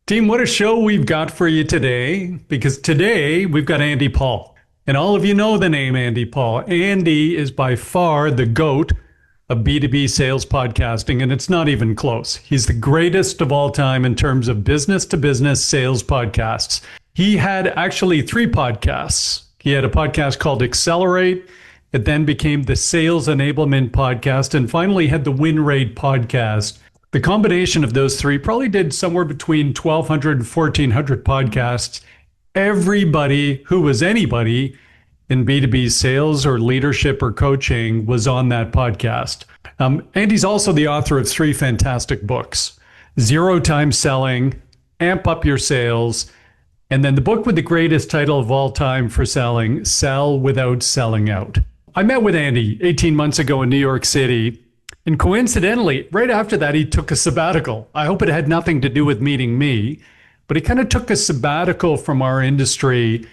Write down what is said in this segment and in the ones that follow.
Team, what a show we've got for you today, because today we've got Andy Paul. And all of you know the name Andy Paul. Andy is by far the GOAT of B2B sales podcasting, and it's not even close. He's the greatest of all time in terms of business-to-business sales podcasts. He had actually 3 podcasts. He had a podcast called Accelerate. It then became the Sales Enablement Podcast, and finally had the Win Rate Podcast. The combination of those 3 probably did somewhere between 1,200 and 1,400 podcasts. Everybody who was anybody in B2B sales or leadership or coaching was on that podcast. Andy's also the author of 3 fantastic books: Zero Time Selling, Amp Up Your Sales, and then the book with the greatest title of all time for selling, Sell Without Selling Out. I met with Andy 18 months ago in New York City. And coincidentally, right after that, he took a sabbatical. I hope it had nothing to do with meeting me, but he kind of took a sabbatical from our industry.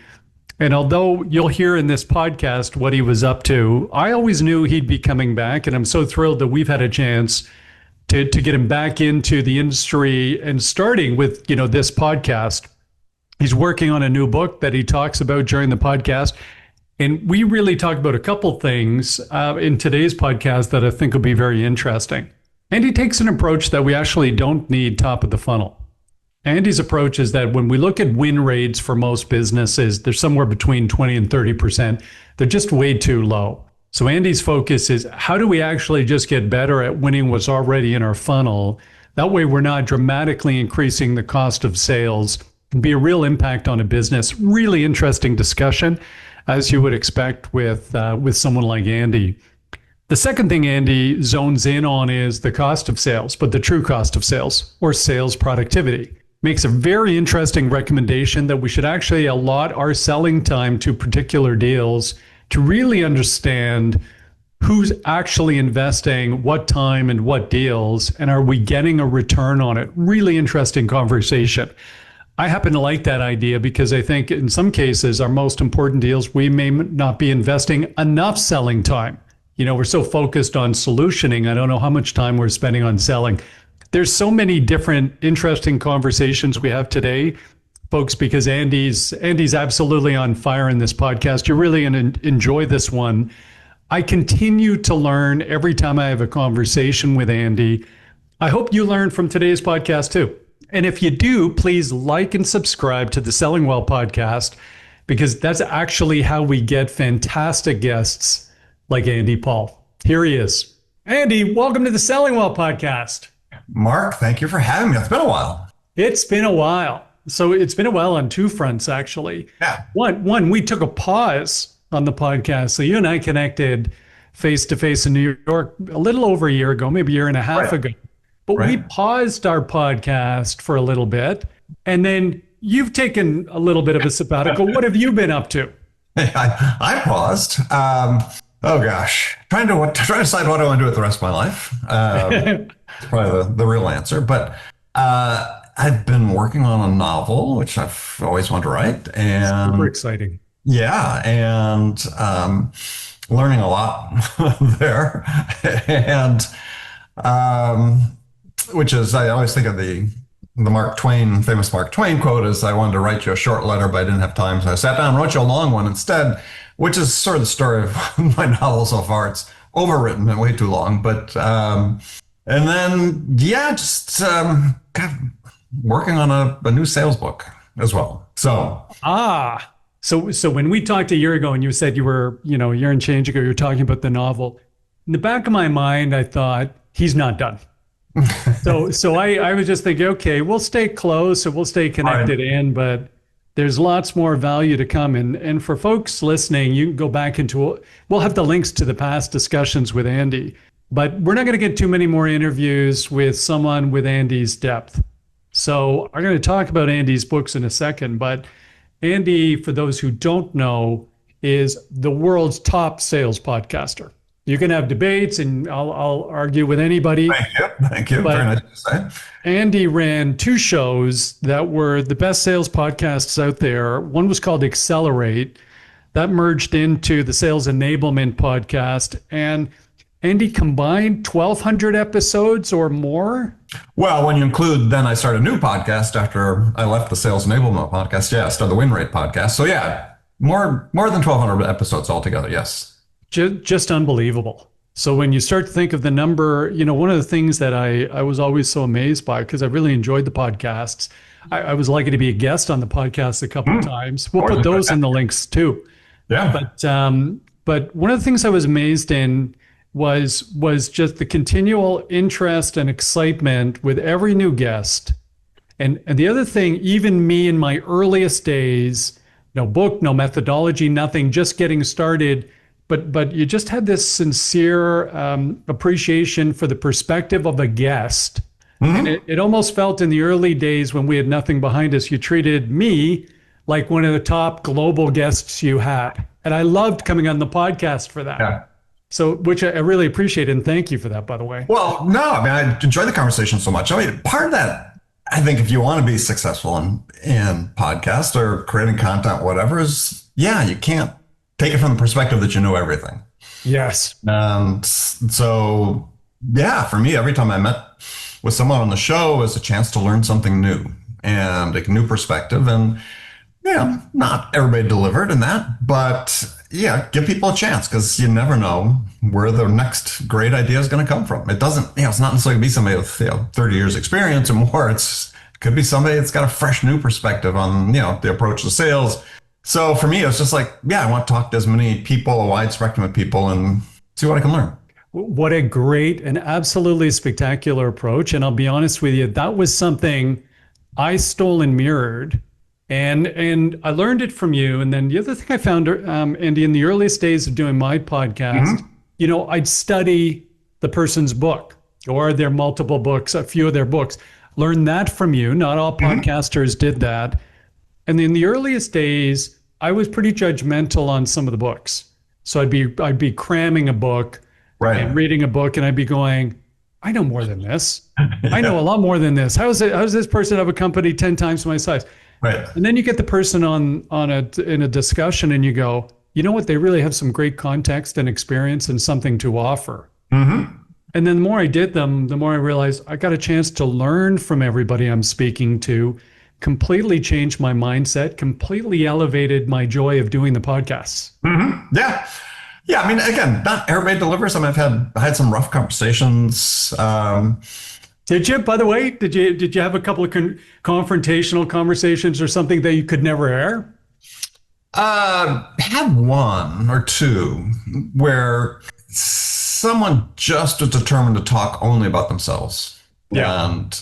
And although you'll hear in this podcast what he was up to, I always knew he'd be coming back. And I'm so thrilled that we've had a chance to get him back into the industry and starting with, this podcast. He's working on a new book that he talks about during the podcast. And we really talk about a couple things in today's podcast that I think will be very interesting. Andy takes an approach that we actually don't need top of the funnel. Andy's approach is that when we look at win rates for most businesses, they're somewhere between 20 and 30%. They're just way too low. So Andy's focus is, how do we actually just get better at winning what's already in our funnel? That way we're not dramatically increasing the cost of sales. It'll be a real impact on a business. Really interesting discussion, as you would expect with someone like Andy. The second thing Andy zones in on is the cost of sales, but the true cost of sales, or sales productivity. Makes a very interesting recommendation that we should actually allot our selling time to particular deals to really understand who's actually investing what time and what deals, and are we getting a return on it? Really interesting conversation. I happen to like that idea because I think in some cases, our most important deals, we may not be investing enough selling time. We're so focused on solutioning. I don't know how much time we're spending on selling. There's so many different interesting conversations we have today, folks, because Andy's absolutely on fire in this podcast. You're really going to enjoy this one. I continue to learn every time I have a conversation with Andy. I hope you learn from today's podcast too. And if you do, please like and subscribe to the Selling Well podcast, because that's actually how we get fantastic guests like Andy Paul. Here he is. Andy, welcome to the Selling Well podcast. Mark, thank you for having me. It's been a while. It's been a while. So it's been a while on 2 fronts, actually. Yeah. One, we took a pause on the podcast. So you and I connected face-to-face in New York a little over a year ago, maybe a year and a half ago. But we paused our podcast for a little bit, and then you've taken a little bit of a sabbatical. What have you been up to? I paused. Oh gosh, trying to decide what I want to do with the rest of my life. It's probably the real answer. But I've been working on a novel, which I've always wanted to write, and super exciting. Yeah, and learning a lot there, and which is, I always think of the famous Mark Twain quote is, I wanted to write you a short letter, but I didn't have time. So I sat down and wrote you a long one instead, which is sort of the story of my novel so far. It's overwritten and way too long, but, and then, just kind of working on a new sales book as well. So when we talked a year ago and you said you were, a year and change ago, you were talking about the novel, in the back of my mind, I thought, he's not done. So I was just thinking, okay, we'll stay close and we'll stay connected but there's lots more value to come. And for folks listening, you can go back we'll have the links to the past discussions with Andy, but we're not going to get too many more interviews with someone with Andy's depth. So I'm going to talk about Andy's books in a second, but Andy, for those who don't know, is the world's top sales podcaster. You can have debates, and I'll argue with anybody. Thank you. Very nice to say. Andy ran 2 shows that were the best sales podcasts out there. One was called Accelerate. That merged into the Sales Enablement podcast. And Andy combined 1,200 episodes or more. Well, when you include, then I started a new podcast after I left the sales enablement podcast. Yeah, I started the win rate podcast. So yeah, more than 1,200 episodes altogether. Yes. Just unbelievable. So when you start to think of the number, one of the things that I was always so amazed by, because I really enjoyed the podcasts. I was lucky to be a guest on the podcast a couple of times. We'll put those in the links too. Yeah. But one of the things I was amazed in was just the continual interest and excitement with every new guest. And the other thing, even me in my earliest days, no book, no methodology, nothing, just getting started. But you just had this sincere appreciation for the perspective of a guest. And it almost felt in the early days when we had nothing behind us, you treated me like one of the top global guests you had. And I loved coming on the podcast for that. Yeah. So, which I really appreciate. And thank you for that, by the way. Well, no, I mean, I enjoy the conversation so much. I mean, part of that, I think if you want to be successful in podcast or creating content, whatever, is, yeah, you can't take it from the perspective that you know everything. Yes. And so, yeah, for me, every time I met with someone on the show was a chance to learn something new and a new perspective. And yeah, not everybody delivered in that, but yeah, give people a chance because you never know where the next great idea is going to come from. It doesn't, it's not necessarily be somebody with 30 years experience or more. It could be somebody that's got a fresh new perspective on, the approach to sales. So for me, it's just like, yeah, I want to talk to as many people, a wide spectrum of people, and see what I can learn. What a great and absolutely spectacular approach. And I'll be honest with you, that was something I stole and mirrored. And I learned it from you. And then the other thing I found, Andy, in the earliest days of doing my podcast, I'd study the person's book or their multiple books, a few of their books. Learn that from you. Not all podcasters did that. And in the earliest days, I was pretty judgmental on some of the books. So I'd be cramming a book and reading a book, and I'd be going, I know more than this. I know a lot more than this. How does this person have a company 10 times my size? Right. And then you get the person in a discussion, and you go, you know what? They really have some great context and experience and something to offer. And then the more I did them, the more I realized I got a chance to learn from everybody I'm speaking to. Completely changed my mindset, completely elevated my joy of doing the podcasts. Yeah. Yeah. I mean, again, not everybody delivers. I mean, I had some rough conversations. Did you, by the way, did you have a couple of confrontational conversations or something that you could never air? Had one or two where someone just was determined to talk only about themselves. Yeah. And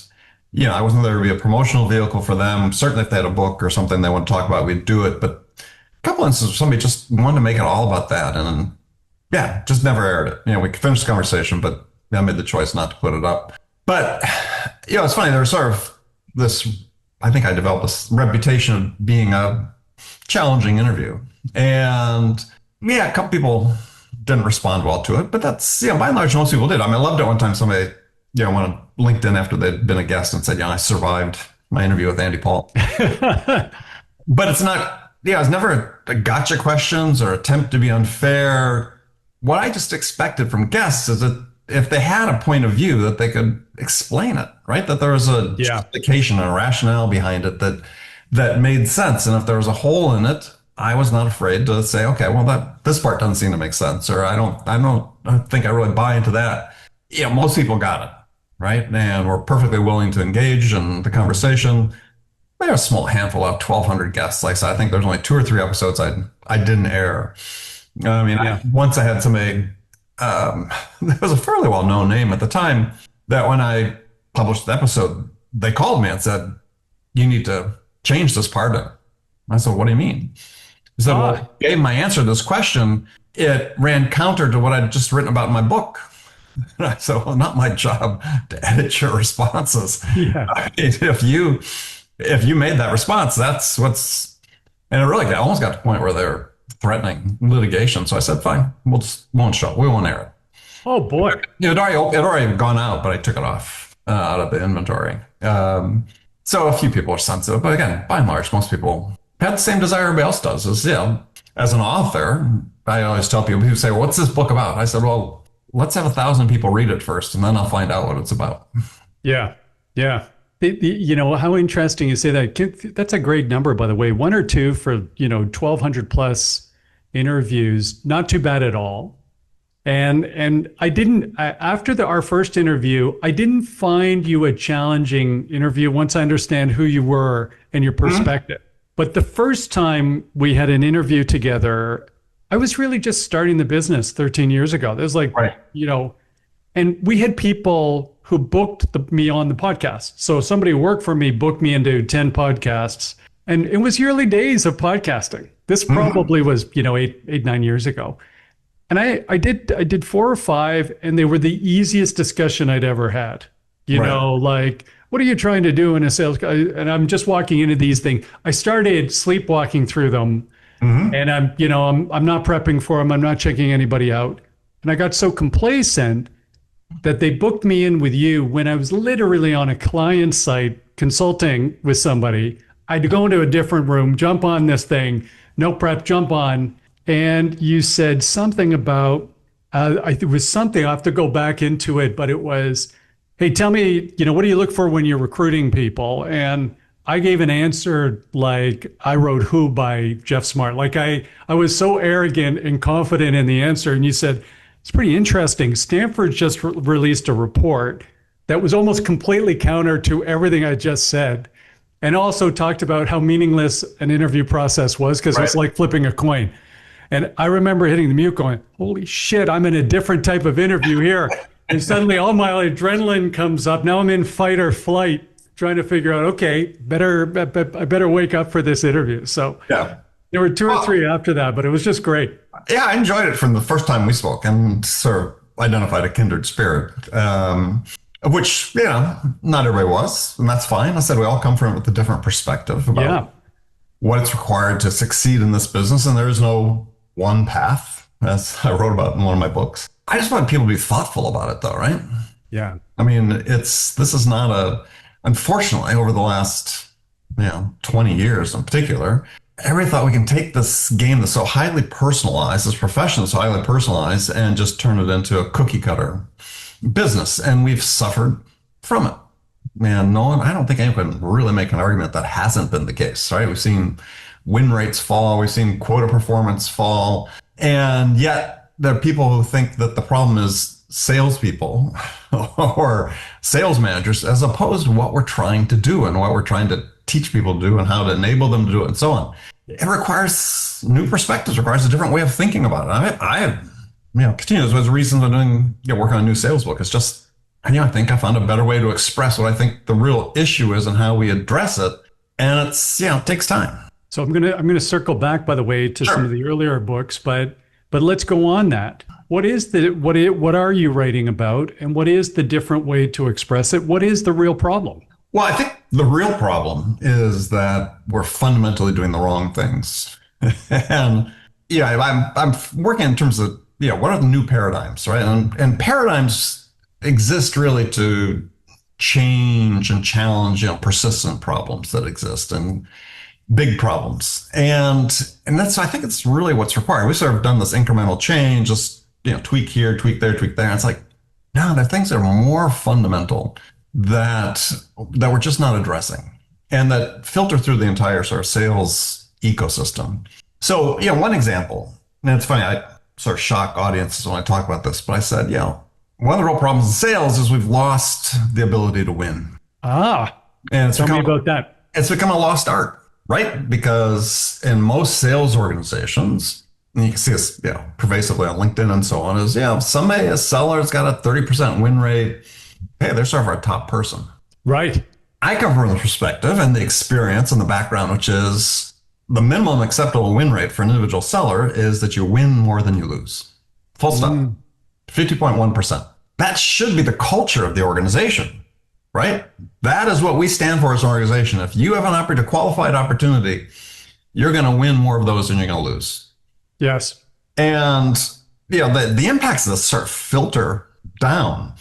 I wasn't there to be a promotional vehicle for them. Certainly if they had a book or something they want to talk about, we'd do it. But a couple instances, somebody just wanted to make it all about that. And yeah, just never aired it. We finished the conversation, but I made the choice not to put it up. But, it's funny. There was sort of this, I think I developed this reputation of being a challenging interview. And yeah, a couple people didn't respond well to it, but that's, by and large, most people did. I mean, I loved it one time somebody, went on LinkedIn after they'd been a guest and said, I survived my interview with Andy Paul. But it's not, it's never a gotcha questions or attempt to be unfair. What I just expected from guests is that if they had a point of view that they could explain it, right? That there was a justification and a rationale behind it that made sense. And if there was a hole in it, I was not afraid to say, okay, well, this part doesn't seem to make sense, or I don't think I really buy into that. Most people got it, right? And we're perfectly willing to engage in the conversation. We have a small handful of 1,200 guests. Like I said, I think there's only 2 or 3 episodes I didn't air. I mean, once I had somebody, there was a fairly well-known name at the time that when I published the episode, they called me and said, you need to change this part of it. I said, what do you mean? He said, well, I gave my answer to this question. It ran counter to what I'd just written about in my book. And I said, well, not my job to edit your responses. Yeah. I mean, if you made that response, that's what's, and it really almost got to the point where they're threatening litigation. So I said, fine, we won't air it. Oh boy. It already gone out, but I took it off out of the inventory. So a few people are sensitive, but again, by and large, most people have the same desire everybody else does. As an author, I always tell people who say, well, what's this book about? I said, well, let's have 1,000 people read it first, and then I'll find out what it's about. Yeah. Yeah. How interesting you say that. That's a great number, by the way. One or two for, 1,200 plus interviews. Not too bad at all. And I didn't after our first interview, I didn't find you a challenging interview once I understand who you were and your perspective. But the first time we had an interview together, I was really just starting the business 13 years ago. There's like, Right. and we had people who booked me on the podcast. So somebody who worked for me booked me into 10 podcasts. And it was early days of podcasting. This probably was, 8, 9 years ago. And I did 4 or 5, and they were the easiest discussion I'd ever had. Right. Like, what are you trying to do in a sales? And I'm just walking into these things. I started sleepwalking through them, and I'm not prepping for them. I'm not checking anybody out. And I got so complacent that they booked me in with you when I was literally on a client site consulting with somebody. I had to go into a different room, jump on this thing, no prep, jump on. And you said something about, it was something, I have to go back into it, but it was, hey, tell me, what do you look for when you're recruiting people? And I gave an answer like I wrote Who by Jeff Smart. Like I was so arrogant and confident in the answer. And you said, it's pretty interesting. Stanford just released a report that was almost completely counter to everything I just said. And also talked about how meaningless an interview process was because it was like flipping a coin. And I remember hitting the mute going, holy shit, I'm in a different type of interview here. And suddenly all my adrenaline comes up. Now I'm in fight or flight trying to figure out, okay, I better wake up for this interview. So Yeah. there were 2 or 3 after that, but it was just great. Yeah, I enjoyed it from the first time we spoke and sort of identified a kindred spirit, which, not everybody was, and that's fine. I said we all come from it with a different perspective about what it's required to succeed in this business, and there is no one path, as I wrote about in one of my books. I just want people to be thoughtful about it, though, right? Yeah. I mean, this is not unfortunately, over the last, 20 years in particular, everybody thought we can take this game that's so highly personalized, this profession that's so highly personalized, and just turn it into a cookie cutter business. And we've suffered from it. Man, I don't think anyone can really make an argument that hasn't been the case, right? We've seen win rates fall, we've seen quota performance fall, and yet there are people who think that the problem is salespeople or sales managers, as opposed to what we're trying to do and what we're trying to teach people to do and how to enable them to do it and so on. It requires new perspectives, requires a different way of thinking about it. I continues with reasons I'm doing, working on a new sales book. It's just, I think I found a better way to express what I think the real issue is and how we address it. And it takes time. So I'm gonna circle back, by the way, to some of the earlier books, but let's go on that. What are you writing about, and what is the different way to express it? What is the real problem? Well, I think the real problem is that we're fundamentally doing the wrong things. And I'm working in terms of what are the new paradigms, right? And paradigms exist really to change and challenge persistent problems that exist and big problems. And I think it's really what's required. We sort of done this incremental change, just tweak here, tweak there, tweak there. And it's like, no, there are things that are more fundamental that we're just not addressing and that filter through the entire sort of sales ecosystem. So, one example, and it's funny, I sort of shock audiences when I talk about this, but I said, one of the real problems in sales is we've lost the ability to win. And tell me about that. It's become a lost art, right? Because in most sales organizations, and you can see this pervasively on LinkedIn and so on, is somebody, a seller's got a 30% win rate. Hey, they're sort of our top person. Right. I come from the perspective and the experience and the background, which is the minimum acceptable win rate for an individual seller is that you win more than you lose. Full stop. 50.1%. That should be the culture of the organization, right? That is what we stand for as an organization. If you have a qualified opportunity, you're going to win more of those than you're going to lose. Yes. And, the impacts of this sort of filter down.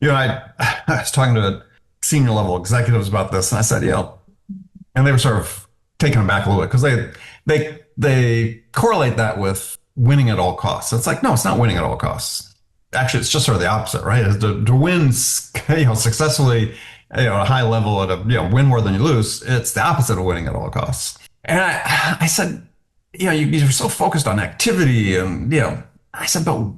I was talking to senior level executives about this, and I said, and they were sort of taken aback a little bit because they correlate that with winning at all costs. It's like, no, it's not winning at all costs. Actually, it's just sort of the opposite, right? Is to win, successfully a high level at a, win more than you lose. It's the opposite of winning at all costs. And I said, you're so focused on activity and, I said, but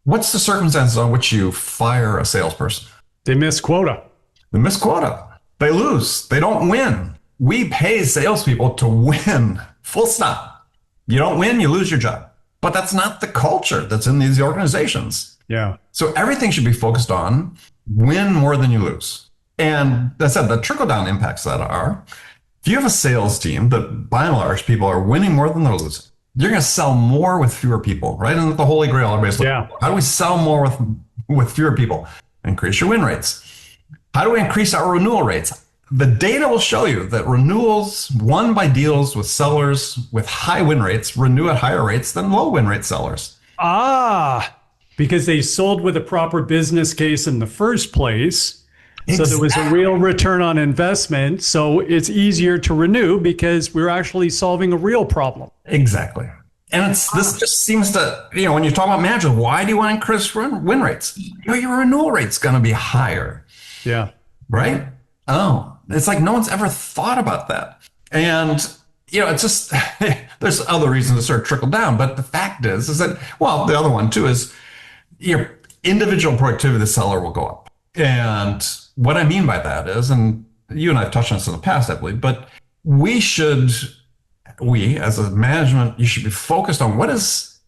what's the circumstances on which you fire a salesperson? They miss quota. They miss quota. They lose. They don't win. We pay salespeople to win. Full stop. You don't win, you lose your job. But that's not the culture that's in these organizations. Yeah. So everything should be focused on win more than you lose. And as I said, the trickle-down impacts of that are, if you have a sales team that by and large people are winning more than they're losing, you're going to sell more with fewer people, right? And the holy grail, everybody's looking for. How do we sell more with fewer people? Increase your win rates. How do we increase our renewal rates? The data will show you that renewals won by deals with sellers with high win rates renew at higher rates than low win rate sellers. Because they sold with a proper business case in the first place. Exactly. So there was a real return on investment. So it's easier to renew because we're actually solving a real problem. Exactly. And this just seems to, when you talk about managers, why do you want to increase win rates? Your renewal rate's going to be higher. Yeah. Right? Oh, it's like no one's ever thought about that. And, it's just, there's other reasons to sort of trickle down. But the fact is that, well, the other one too is your individual productivity of the seller will go up. And what I mean by that is, and you and I have touched on this in the past, I believe, but we as a management, you should be focused on what is,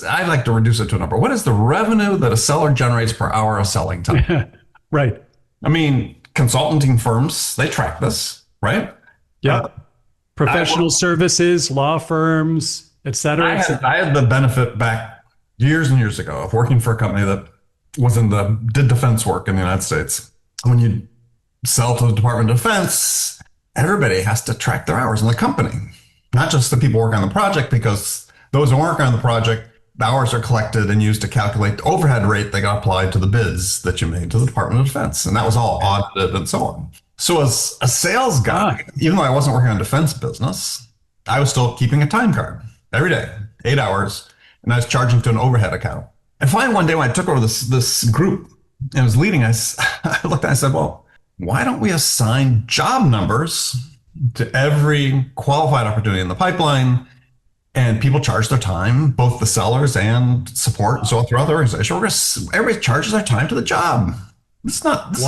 I like to reduce it to a number. What is the revenue that a seller generates per hour of selling time? Right. I mean, consulting firms, they track this, right? Yeah. Professional services, law firms, et cetera. I had the benefit back years and years ago of working for a company that did defense work in the United States. When you sell to the Department of Defense, everybody has to track their hours in the company, not just the people working on the project, because those who work on the project, the hours are collected and used to calculate the overhead rate that got applied to the bids that you made to the Department of Defense. And that was all audited and so on. So as a sales guy, even though I wasn't working on defense business, I was still keeping a time card every day, 8 hours, and I was charging to an overhead account. And finally, one day when I took over this group and was leading, I looked at it and I said, well, why don't we assign job numbers to every qualified opportunity in the pipeline? And people charge their time, both the sellers and support, and so on throughout the organization. Everybody charges their time to the job. It's not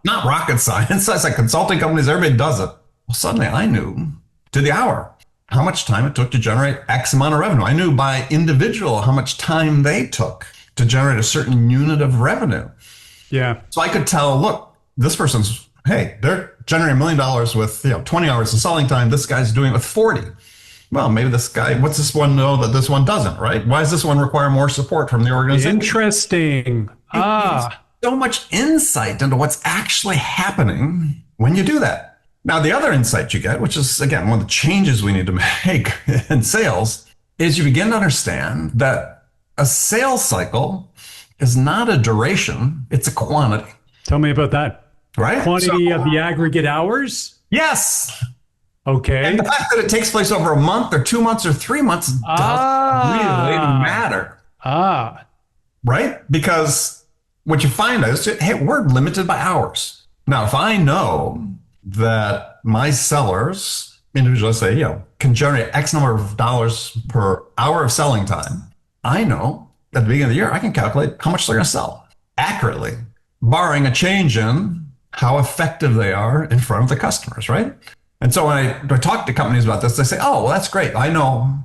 not rocket science. It's like consulting companies, everybody does it. Well, suddenly I knew to the hour how much time it took to generate X amount of revenue. I knew by individual how much time they took to generate a certain unit of revenue. Yeah. So I could tell, look, this person's, hey, they're generating $1 million with 20 hours of selling time. This guy's doing it with 40. Well, maybe this guy, what's this one know that this one doesn't, right? Why does this one require more support from the organization? Interesting. So much insight into what's actually happening when you do that. Now, the other insight you get, which is, again, one of the changes we need to make in sales, is you begin to understand that a sales cycle is not a duration, it's a quantity. Tell me about that. Right? Quantity of the aggregate hours? Yes. Okay. And the fact that it takes place over a month or 2 months or 3 months doesn't really matter. Right? Because what you find is, hey, we're limited by hours. Now, if I know that my sellers, individually say, can generate X number of dollars per hour of selling time, I know at the beginning of the year, I can calculate how much they're going to sell accurately, barring a change in how effective they are in front of the customers, right? And so when I talk to companies about this, they say, oh, well, that's great. I know,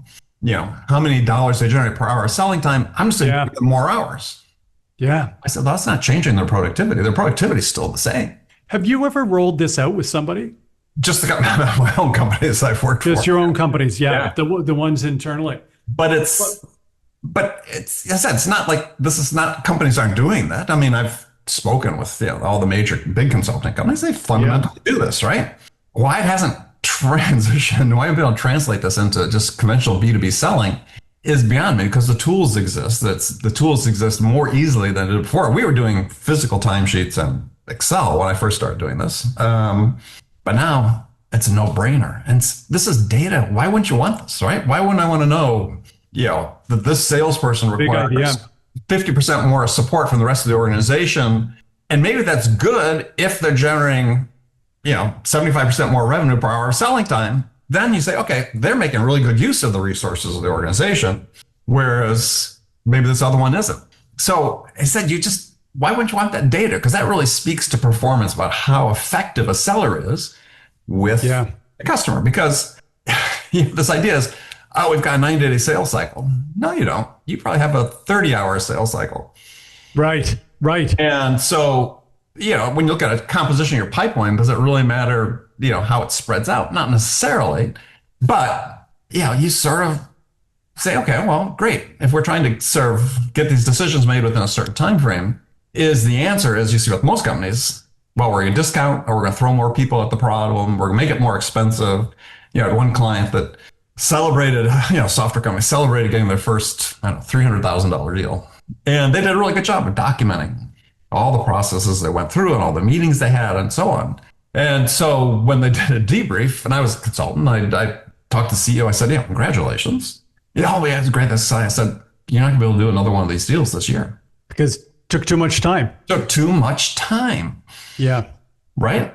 how many dollars they generate per hour of selling time. I'm just going to give them more hours. Yeah. I said, that's not changing their productivity. Their productivity is still the same. Have you ever rolled this out with somebody? Just my own companies I've worked for. Just your own companies, yeah. The ones internally. But it's, as I said, it's not like this is not, companies aren't doing that. I mean, I've spoken with all the major big consulting companies. They fundamentally do this, right? Why it hasn't transitioned, why haven't been able to translate this into just conventional B2B selling is beyond me, because the tools exist. The tools exist more easily than it did before. We were doing physical timesheets and Excel when I first started doing this. But now it's a no-brainer. And this is data. Why wouldn't you want this, right? Why wouldn't I want to know, that this salesperson requires 50% more support from the rest of the organization And maybe that's good if they're generating, 75% more revenue per hour of selling time. Then you say, okay, they're making really good use of the resources of the organization, whereas maybe this other one isn't. So I said, why wouldn't you want that data? Because that really speaks to performance about how effective a seller is with the customer. Because this idea is, oh, we've got a 90-day sales cycle. No, you don't. You probably have a 30-hour sales cycle. Right. And so, when you look at a composition of your pipeline, does it really matter, how it spreads out? Not necessarily. But, you sort of say, okay, well, great. If we're trying to get these decisions made within a certain time frame, the answer is, you see with most companies, well, we're going to discount, or we're going to throw more people at the problem. We're going to make it more expensive. I had one client that celebrated, software company celebrated getting their first, $300,000 deal. And they did a really good job of documenting all the processes they went through and all the meetings they had and so on. And so when they did a debrief, and I was a consultant, I talked to the CEO. I said, yeah, congratulations. Oh, yeah, it's great. I said, you're not going to be able to do another one of these deals this year. Because it took too much time. Took too much time. Yeah. Right?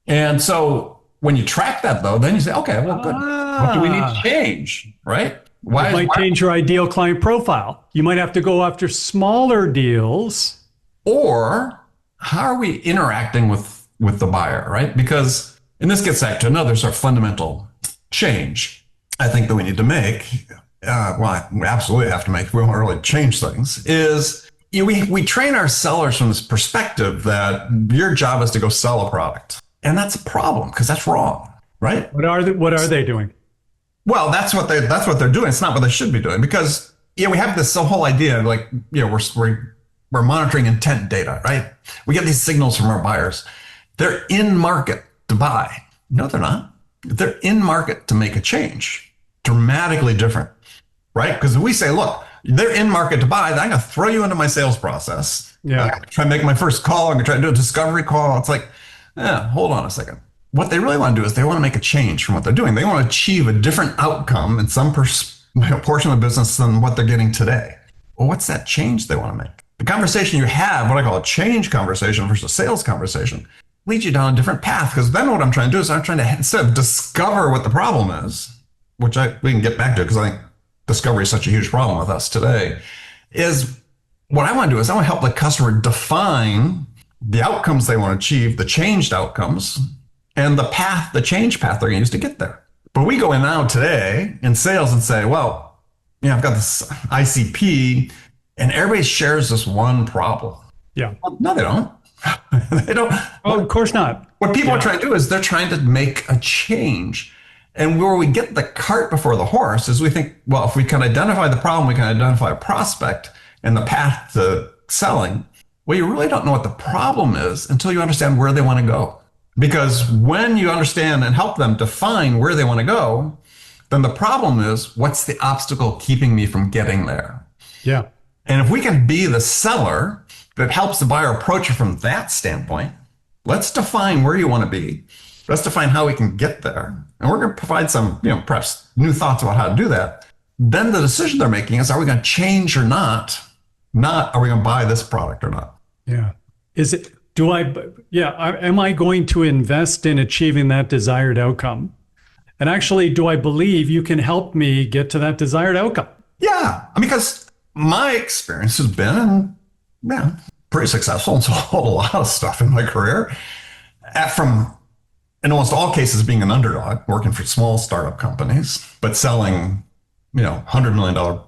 And so when you track that, though, then you say, okay, well, good. What do we need to change? Right? It might change your ideal client profile. You might have to go after smaller deals. Or how are we interacting with the buyer, right? Because, and this gets back to another sort of fundamental change I think that we need to make, we absolutely have to make if we want to really change things, is we train our sellers from this perspective that your job is to go sell a product. And that's a problem because that's wrong, right? What are they doing? Well, that's what they're doing. It's not what they should be doing because we have this whole idea like we're monitoring intent data, right? We get these signals from our buyers. They're in market to buy. No, they're not. They're in market to make a change, dramatically different, right? Because if we say, look, they're in market to buy, then I'm going to throw you into my sales process. Yeah. I'm going to try to make my first call. I'm going to try to do a discovery call. It's like, hold on a second. What they really want to do is they want to make a change from what they're doing. They want to achieve a different outcome in some portion of the business than what they're getting today. Well, what's that change they want to make? The conversation you have, what I call a change conversation versus a sales conversation, leads you down a different path. Because then what I'm trying to do is I'm trying to, instead of discover what the problem is, which we can get back to because I think discovery is such a huge problem with us today, is what I want to do is I want to help the customer define the outcomes they want to achieve, the changed outcomes, and the change path they're going to use to get there. But we go in now today in sales and say, well, I've got this ICP and everybody shares this one problem. Yeah. Well, no, they don't. They don't. Oh, of course not. What people are trying to do is they're trying to make a change. And where we get the cart before the horse is we think, well, if we can identify the problem, we can identify a prospect and the path to selling. Well, you really don't know what the problem is until you understand where they want to go. Because when you understand and help them define where they want to go, then the problem is, what's the obstacle keeping me from getting there? Yeah. And if we can be the seller that helps the buyer approach it from that standpoint, let's define where you want to be. Let's define how we can get there. And we're going to provide some, perhaps new thoughts about how to do that. Then the decision they're making is, are we going to change or not? Not, are we going to buy this product or not? Yeah. Am I going to invest in achieving that desired outcome? And actually, do I believe you can help me get to that desired outcome? Yeah. Because my experience has been, pretty successful in a whole lot of stuff in my career. From, in almost all cases, being an underdog, working for small startup companies, but selling, $100 million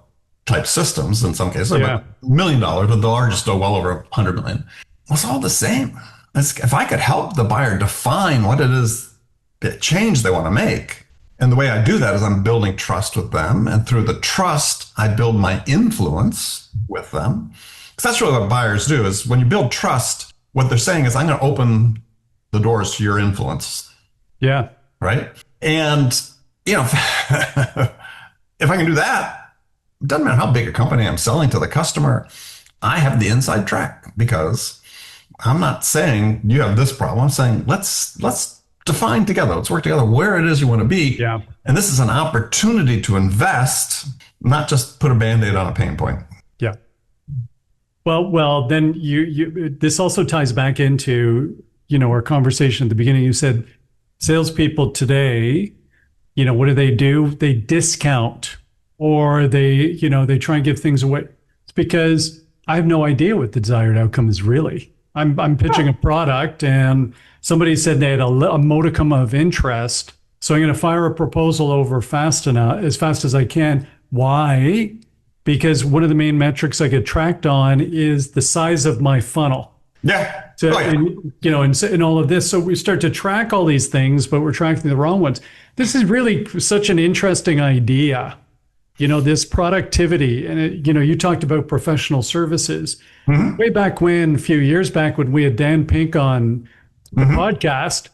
type systems in some cases, $1 million, but the largest are well over $100 million. It's all the same. If I could help the buyer define what it is, the change they want to make. And the way I do that is I'm building trust with them. And through the trust, I build my influence with them. Because that's really what buyers do, is when you build trust, what they're saying is, I'm going to open the doors to your influence. Yeah. Right. And, if I can do that, it doesn't matter how big a company I'm selling to the customer, I have the inside track, because I'm not saying you have this problem. I'm saying, let's define together. Let's work together where it is you want to be. Yeah. And this is an opportunity to invest, not just put a Band-Aid on a pain point. Yeah. Well, then you this also ties back into, our conversation at the beginning. You said salespeople today, what do? They discount, or they try and give things away. It's because I have no idea what the desired outcome is really. I'm pitching a product, and somebody said they had a modicum of interest, so I'm going to fire a proposal over as fast as I can. Why? Because one of the main metrics I get tracked on is the size of my funnel. Yeah. So, Oh, yeah. and all of this. So we start to track all these things, but we're tracking the wrong ones. This is really such an interesting idea. This productivity, and you talked about professional services. Way back when, a few years back, when we had Dan Pink on the podcast,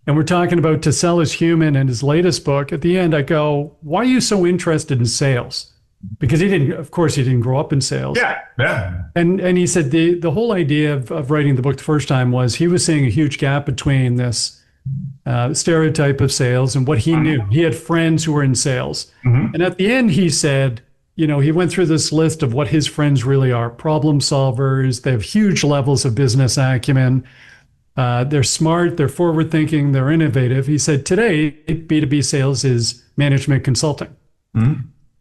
and we're talking about To Sell is Human and his latest book. At the end, I go, "Why are you so interested in sales?" Because he didn't grow up in sales. Yeah. Yeah. And he said the whole idea of writing the book the first time was he was seeing a huge gap between this stereotype of sales and what he knew. He had friends who were in sales. And at the end, he said, he went through this list of what his friends really are: problem solvers. They have huge levels of business acumen. They're smart, they're forward thinking, they're innovative. He said today, B2B sales is management consulting.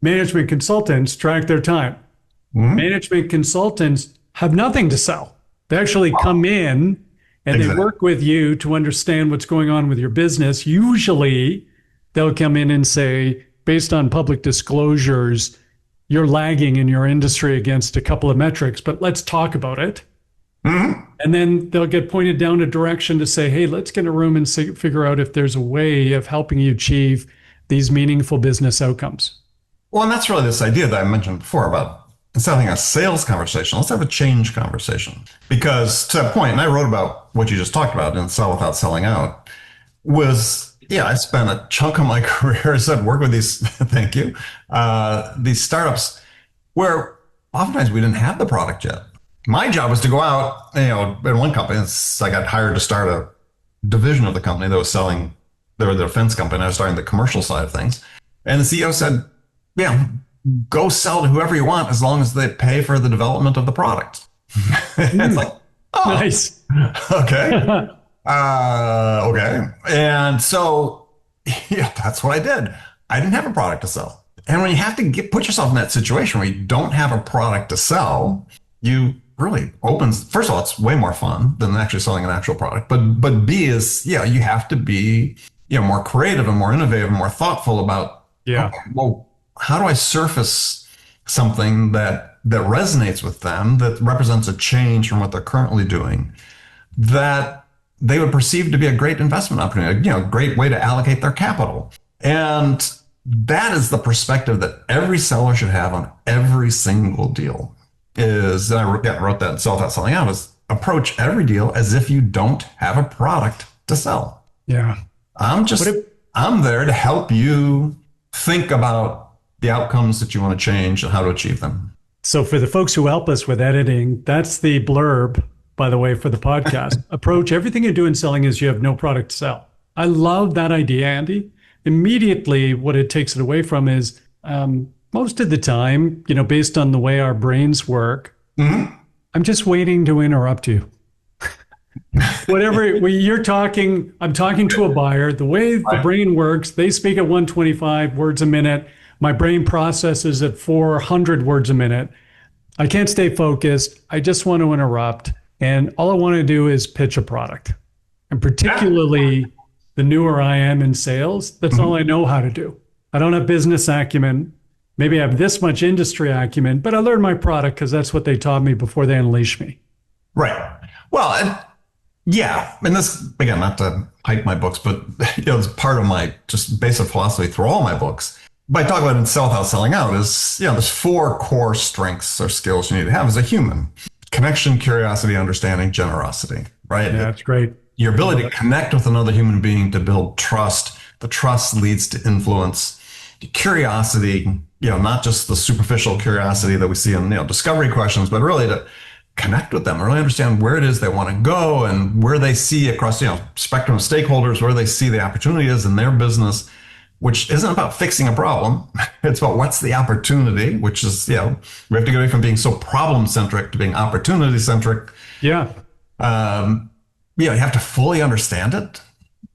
Management consultants track their time. Management consultants have nothing to sell. They actually come in and they work with you to understand what's going on with your business. Usually they'll come in and say, based on public disclosures, you're lagging in your industry against a couple of metrics, but let's talk about it. And then they'll get pointed down a direction to say, hey, let's get in a room and figure out if there's a way of helping you achieve these meaningful business outcomes. Well, and that's really this idea that I mentioned before about instead of having a sales conversation, let's have a change conversation. Because to that point, and I wrote about what you just talked about in Sell Without Selling Out, was, I spent a chunk of my career as I'd work with these, thank you, these startups where oftentimes we didn't have the product yet. My job was to go out, in one company, I got hired to start a division of the company that was selling, they were the defense company. I was starting the commercial side of things. And the CEO said, go sell to whoever you want as long as they pay for the development of the product. It's like, oh, nice. Okay. Okay. And so, that's what I did. I didn't have a product to sell. And when you have to put yourself in that situation where you don't have a product to sell, you really opens, first of all, it's way more fun than actually selling an actual product. But B is, you have to be, more creative and more innovative and more thoughtful about, okay, well, how do I surface something that resonates with them, that represents a change from what they're currently doing, that they would perceive to be a great investment opportunity, a great way to allocate their capital. And that is the perspective that every seller should have on every single deal. And I wrote that in Sell Without Selling Out, is approach every deal as if you don't have a product to sell. Yeah. I'm there to help you think about the outcomes that you want to change and how to achieve them. So for the folks who help us with editing, that's the blurb, by the way, for the podcast. Approach everything you do in selling as you have no product to sell. I love that idea, Andy. Immediately, what it takes it away from is most of the time, based on the way our brains work, I'm just waiting to interrupt you. Whatever you're talking, I'm talking to a buyer. The way the brain works, they speak at 125 words a minute. My brain processes at 400 words a minute. I can't stay focused. I just want to interrupt. And all I want to do is pitch a product. And particularly the newer I am in sales, that's all I know how to do. I don't have business acumen. Maybe I have this much industry acumen, but I learned my product because that's what they taught me before they unleashed me. Right. Well, and this, again, not to hype my books, but it's part of my just basic philosophy through all my books. But I talk about in Sell Without Selling Out is, there's 4 core strengths or skills you need to have as a human: connection, curiosity, understanding, generosity, right? Yeah, that's great. Your ability to connect with another human being, to build trust. The trust leads to influence. Curiosity, not just the superficial curiosity that we see in, discovery questions, but really to connect with them, really understand where it is they want to go and where they see across, spectrum of stakeholders, where they see the opportunity is in their business. which isn't about fixing a problem. It's about what's the opportunity, which is, we have to get away from being so problem centric to being opportunity centric. Yeah. You have to fully understand it.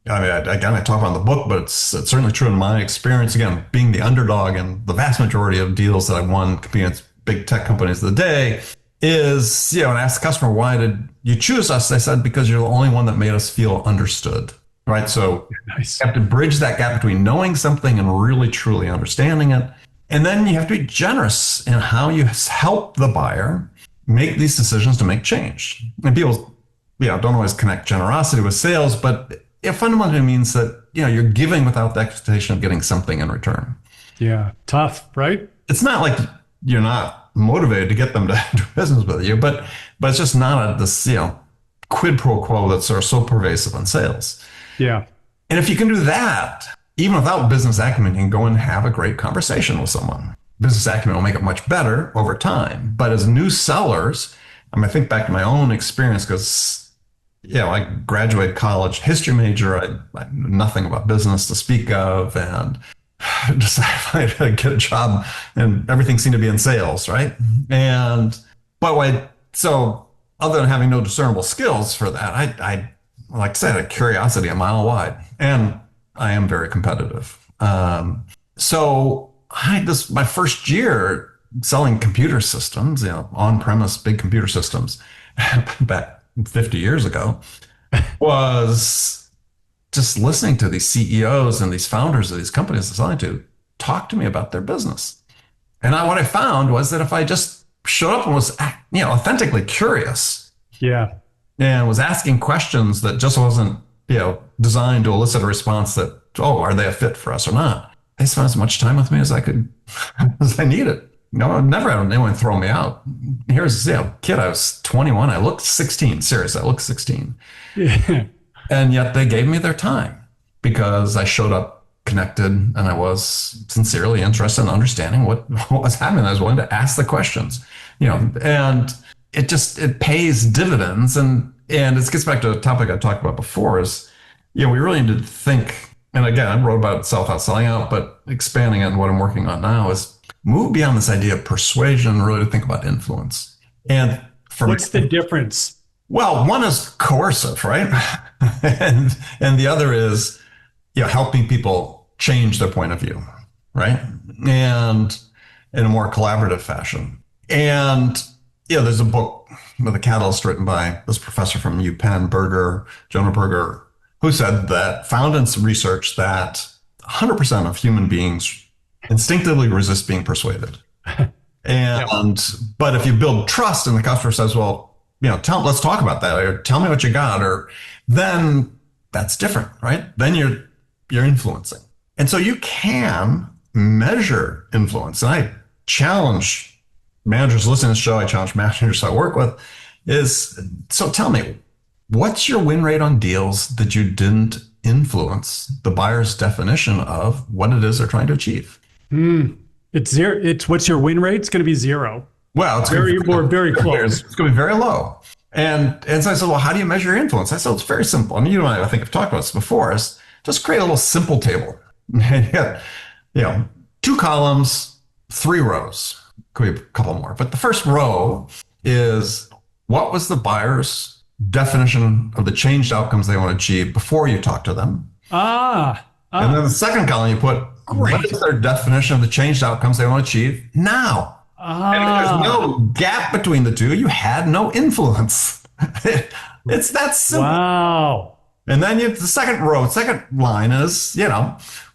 I mean, again, I talk about in the book, but it's certainly true in my experience. Again, being the underdog in the vast majority of deals that I won competing against big tech companies of the day is, and I asked the customer, why did you choose us? They said, because you're the only one that made us feel understood, right? So Nice. you have to bridge that gap between knowing something and really, truly understanding it. And then you have to be generous in how you help the buyer make these decisions to make change. And people, don't always connect generosity with sales, but it fundamentally means that, you're giving without the expectation of getting something in return. Yeah. Tough, right? It's not like you're not motivated to get them to do business with you, but it's just not this, quid pro quo that's so pervasive in sales. Yeah. And if you can do that, even without business acumen, you can go and have a great conversation with someone. Business acumen will make it much better over time. But as new sellers, I think back to my own experience because, I graduated college history major. I knew nothing about business to speak of, and decided to get a job, and everything seemed to be in sales, right? So other than having no discernible skills for that, I like I said, a curiosity a mile wide, and I am very competitive. So my first year selling computer systems, on-premise big computer systems, back 50 years ago, was just listening to these CEOs and these founders of these companies selling to talk to me about their business. And what I found was that if I just showed up and was, authentically curious, and was asking questions that just wasn't, designed to elicit a response that, are they a fit for us or not? They spent as much time with me as I could, as I needed. I've never had anyone throw me out. Here's kid, I was 21. I looked 16. Seriously, I looked 16. Yeah. And yet they gave me their time because I showed up connected and I was sincerely interested in understanding what was happening. I was willing to ask the questions, and it pays dividends. And it gets back to a topic I talked about before is, we really need to think, and again, I wrote about self-out, selling out, but expanding it and what I'm working on now is move beyond this idea of persuasion, really to think about influence. And what's the difference? Well, one is coercive, right? and the other is, helping people change their point of view, right? And in a more collaborative fashion. And, there's a book with a catalyst written by this professor from UPenn, Jonah Berger, who said that found in some research that 100% of human beings instinctively resist being persuaded. But if you build trust and the customer says, well, let's talk about that, or tell me what you got, then that's different, right? Then you're influencing. And so you can measure influence. And I challenge managers listening to the show, I challenge managers I work with so tell me, what's your win rate on deals that you didn't influence the buyer's definition of what it is they're trying to achieve? It's zero. What's your win rate? It's going to be zero. Well, it's very close. It's going to be very low. And so I said, well, how do you measure your influence? I said, it's very simple. I mean, you and I think have talked about this before, is just create a little simple table. And you got, 2 columns, 3 rows. Could be a couple more. But the first row is, what was the buyer's definition of the changed outcomes they want to achieve before you talk to them? And then the second column, you put, what is their definition of the changed outcomes they want to achieve now? And if there's no gap between the two, you had no influence. It's that simple. Wow. And then the second line is,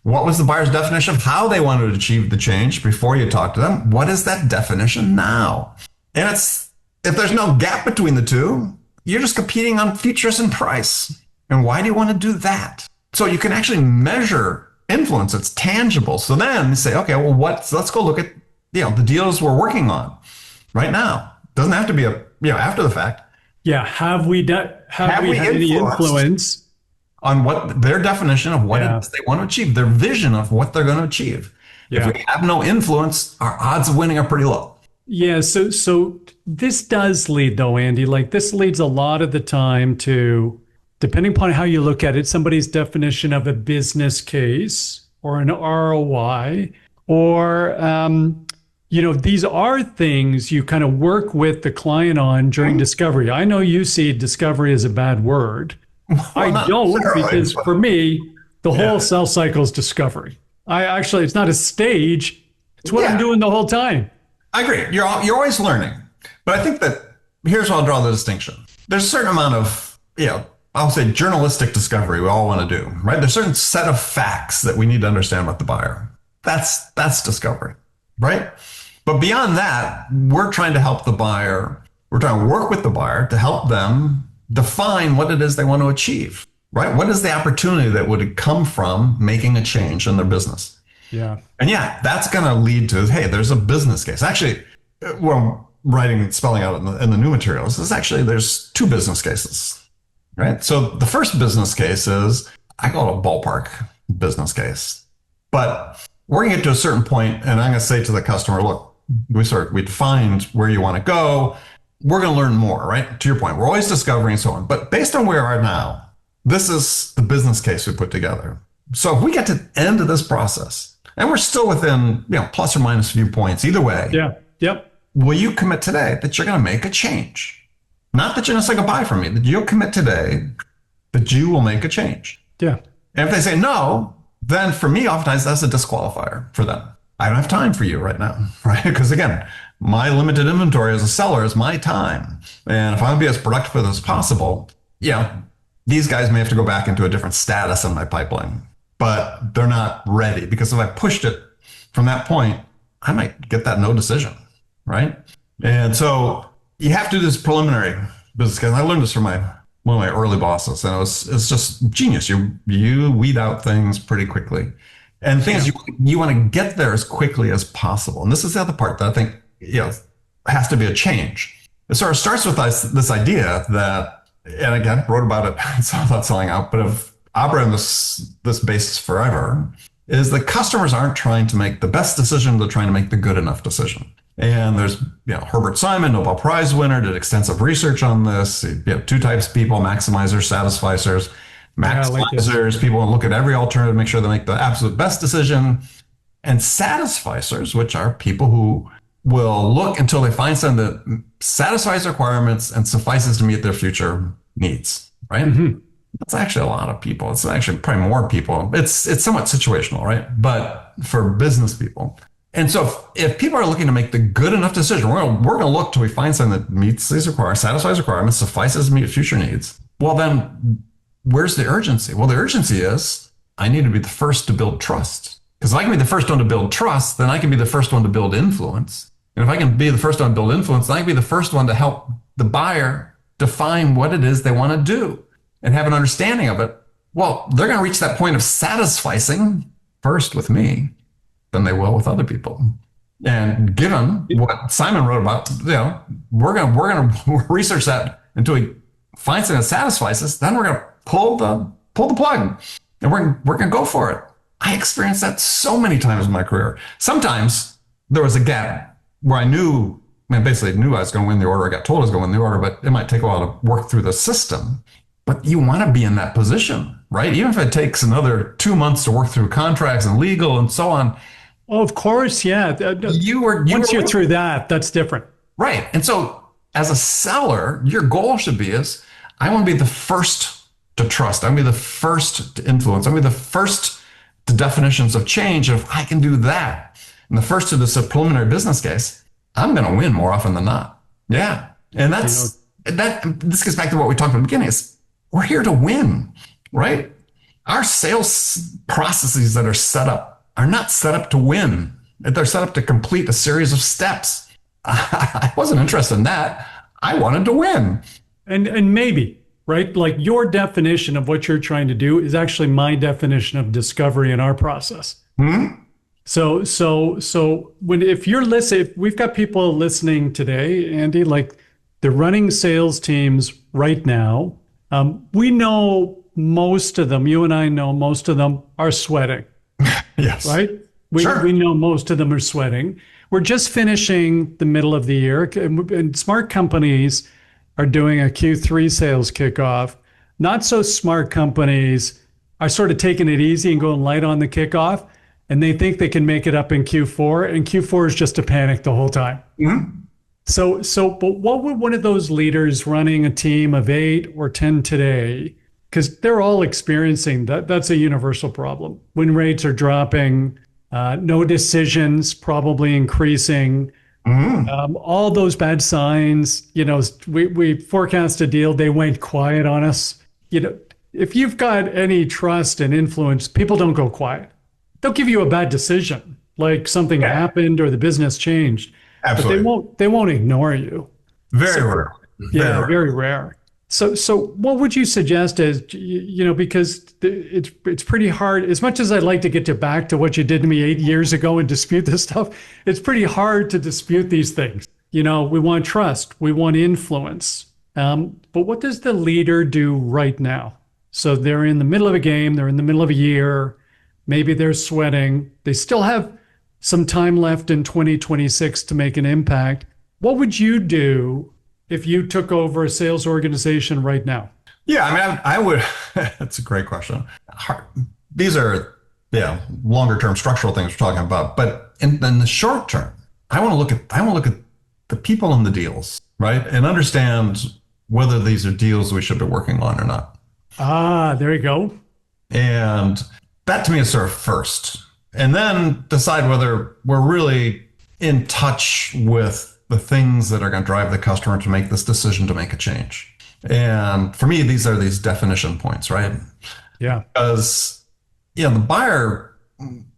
what was the buyer's definition of how they wanted to achieve the change before you talk to them? What is that definition now? And if there's no gap between the two, you're just competing on features and price. And why do you want to do that? So you can actually measure influence. It's tangible. So then you say, okay, well, let's go look at, the deals we're working on right now. Doesn't have to be after the fact. Yeah. Have we had any influence on what their definition of what it is they want to achieve, their vision of what they're going to achieve? Yeah. If we have no influence, our odds of winning are pretty low. Yeah. So this does lead though, Andy, this leads a lot of the time to, depending upon how you look at it, somebody's definition of a business case or an ROI, or these are things you kind of work with the client on during discovery. I know you see discovery as a bad word. I don't, because for me, the whole sales cycle is discovery. It's not a stage. It's what I'm doing the whole time. I agree. You're always learning. But I think that here's where I'll draw the distinction. There's a certain amount of, I'll say journalistic discovery we all want to do, right? There's a certain set of facts that we need to understand about the buyer. That's discovery, right? But beyond that, we're trying to help the buyer. We're trying to work with the buyer to help them define what it is they want to achieve, right? What is the opportunity that would come from making a change in their business? Yeah. And that's going to lead to, hey, there's a business case. Actually, what I'm writing, spelling out in the new materials is there's two business cases, right? So the first business case is, I call it a ballpark business case. But we're going to get to a certain point, and I'm going to say to the customer, look, we defined where you want to go. We're going to learn more, right? To your point, we're always discovering and so on. But based on where we are now, this is the business case we put together. So if we get to the end of this process, and we're still within, plus or minus a few points, either way. Yeah. Yep. Will you commit today that you're going to make a change? Not that you're going to say goodbye from me, that you'll commit today that you will make a change. Yeah. And if they say no, then for me, oftentimes that's a disqualifier for them. I don't have time for you right now, right? Because again, my limited inventory as a seller is my time. And if I want to be as productive as possible, these guys may have to go back into a different status in my pipeline, but they're not ready, because if I pushed it from that point, I might get that no decision, right? And so you have to do this preliminary business case. I learned this from one of my early bosses, and it's just genius. You weed out things pretty quickly. And the thing is, you want to get there as quickly as possible. And this is the other part that I think has to be a change. It sort of starts with this idea that, and again, wrote about it, it's all about selling out, but of operating this basis forever, is that customers aren't trying to make the best decision, they're trying to make the good enough decision. And there's, Herbert Simon, Nobel Prize winner, did extensive research on this. You have two types of people: maximizers, satisficers. Maximizers, people want to look at every alternative, make sure they make the absolute best decision. And satisficers, which are people who will look until they find something that satisfies requirements and suffices to meet their future needs, right? Mm-hmm. That's actually a lot of people. It's actually probably more people. It's somewhat situational, right? But for business people. And so if people are looking to make the good enough decision, we're going to look till we find something that meets these requirements, satisfies requirements, suffices to meet future needs. Well, then where's the urgency? Well, the urgency is I need to be the first to build trust. Because if I can be the first one to build trust, then I can be the first one to build influence. And if I can be the first one to build influence, then I can be the first one to help the buyer define what it is they want to do and have an understanding of it. Well, they're going to reach that point of satisficing first with me than they will with other people. And given what Simon wrote about, we're going to research that until we find something that satisfies us. Then we're going to pull the plug, and we're going to go for it. I experienced that so many times in my career. Sometimes there was a gap where basically knew I was going to win the order. I got told I was going to win the order, but it might take a while to work through the system. But you want to be in that position, right? Even if it takes another 2 months to work through contracts and legal and so on. Oh, of course, yeah. Once you're through that, that's different. Right. And so as a seller, your goal should be I want to be the first to trust. I want to be the first to influence. I want to be the first to definitions of change. And if I can do that, and the first to this preliminary business case, I'm going to win more often than not. Yeah. And this gets back to what we talked about at the beginning, is we're here to win, right? Our sales processes that are set up are not set up to win. They're set up to complete a series of steps. I wasn't interested in that. I wanted to win. And maybe, right? Like your definition of what you're trying to do is actually my definition of discovery in our process. Hmm? So if we've got people listening today, Andy, like they're running sales teams right now. We know most of them, you and I know most of them are sweating. Yes. Right? We know most of them are sweating. We're just finishing the middle of the year, and smart companies are doing a Q3 sales kickoff. Not so smart companies are sort of taking it easy and going light on the kickoff. and they think they can make it up in Q4, and Q4 is just a panic the whole time. Mhm. But what would one of those leaders running a team of 8 or 10 today, because they're all experiencing that, that's a universal problem. Win rates are dropping, no decisions probably increasing, Mhm. all those bad signs. We forecast a deal, they went quiet on us. If you've got any trust and influence, people don't go quiet. They'll give you a bad decision, like something Yeah, happened or the business changed, but they absolutely. won't ignore you. Very So rare. Very yeah, rare. very rare. So what would you suggest as because it's pretty hard. As much as I'd like to get you back to what you did to me 8 years ago and dispute this stuff, it's pretty hard to dispute these things. We want trust, we want influence. But what does the leader do right now? So they're in the middle of a game, they're in the middle of a year, maybe they're sweating. They still have some time left in 2026 to make an impact. What would you do if you took over a sales organization right now? Yeah, I mean, I would. That's a great question. These are, yeah, longer term structural things we're talking about. But in the short term, I want to look at the people in the deals, right, and understand whether these are deals we should be working on or not. Ah, there you go. And that to me is sort of first. And then decide whether we're really in touch with the things that are going to drive the customer to make this decision to make a change. And for me, these are these definition points, right? Yeah. Because, the buyer,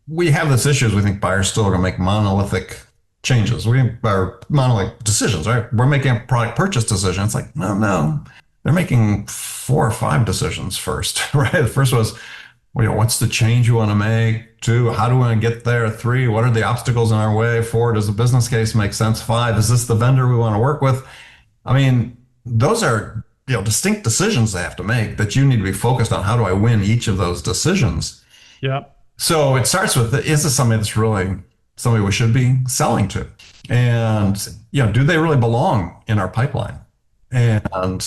we have this issue is we think buyers still are going to make monolithic changes. We are monolithic decisions, right? We're making a product purchase decision. It's like, no. They're making 4 or 5 decisions first, right? The first was, what's the change you want to make? 2, how do we want to get there? 3, what are the obstacles in our way? 4, does the business case make sense? 5, is this the vendor we want to work with? I mean, those are distinct decisions they have to make that you need to be focused on. How do I win each of those decisions? Yeah. So it starts with, is this somebody that's really somebody we should be selling to? And, do they really belong in our pipeline? And